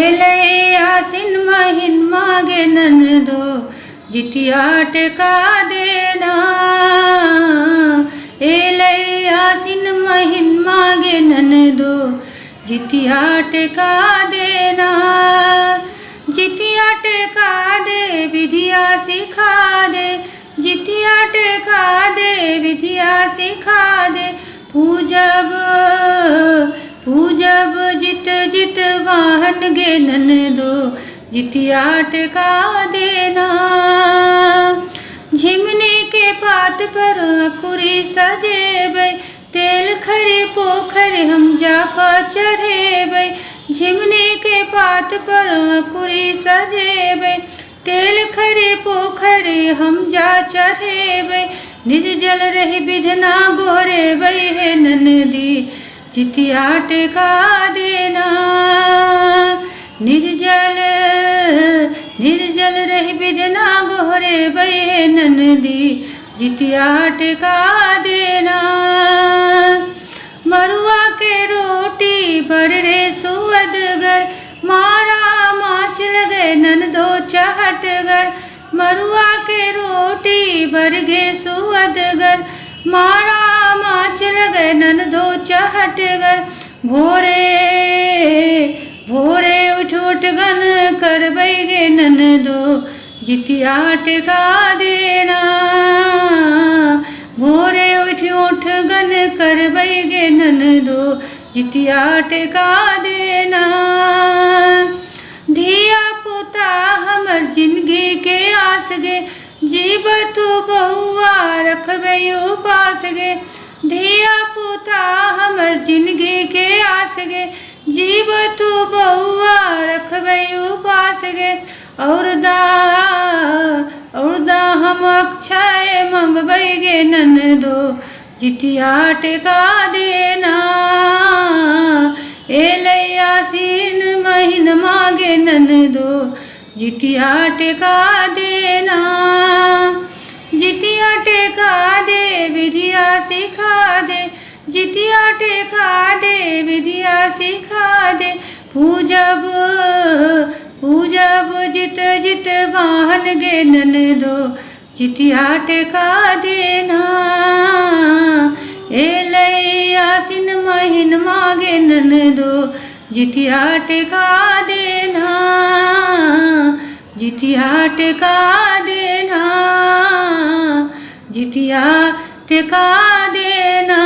ले आसिन महिन मागे ननदो जितिया टेका देना। ले आसिन महिन मागे ननदो जितिया टेका देना। जितिया टेका दे विधिया सिखा दे, जितिया टेका दे विधिया सिखा दे। पूजब पूजब जित जित वाहन गे ननदो जितिया टेका देना। झिमनी के पात पर अकुरी सजेबै, तेल खरे पोखर हम जाका चढ़ेबै। झिमनी के पात पर अकुरी सजेबै, तेल खरे पोखर हम जा चढ़ेबै। निर्जल रही विधना गोहरेबै हे ननदी जितिया टेका देना। निर्जल निर्जल रही विधना गोहरेबै हे ननदी जितिया टेका देना। मरुआ के रोटी बर रे सुअदगर, मारा माछ लगे ननदो चहटगर। मरुआ के रोटी बरगे सुअदगर, मारा माछ लगे ननदो चहटगर। भोरे भोरे उठ उठ गन करबै गे ननदो जितिया टेका देना। भोरे उठ उठ गन करबै गे ननदो जितिया टेका देना। धिया पुता हमर जिंदगी के आस गे, जीब तू बहुआ रखबै उपास गे। धिया पुता हमर जिंदगी के आस गे, जीब तू बहुआ रखबै उपास गे। और दा हम अक्षय मंगबै गे ननदो जितिया टेका देना। ले आसिन महिन मागे ननदो जितिया टेका देना। जितिया टेका दे विधिया सिखा दे, जितिया टेका दे विधिया सिखा दे। पूजब पूजब जित जित वाहन गे ननदो जितिया टेका देना। ले आसिन महिन मागे ननदो जितिया टेका देना। जितिया टेका देना, जितिया टेका देना।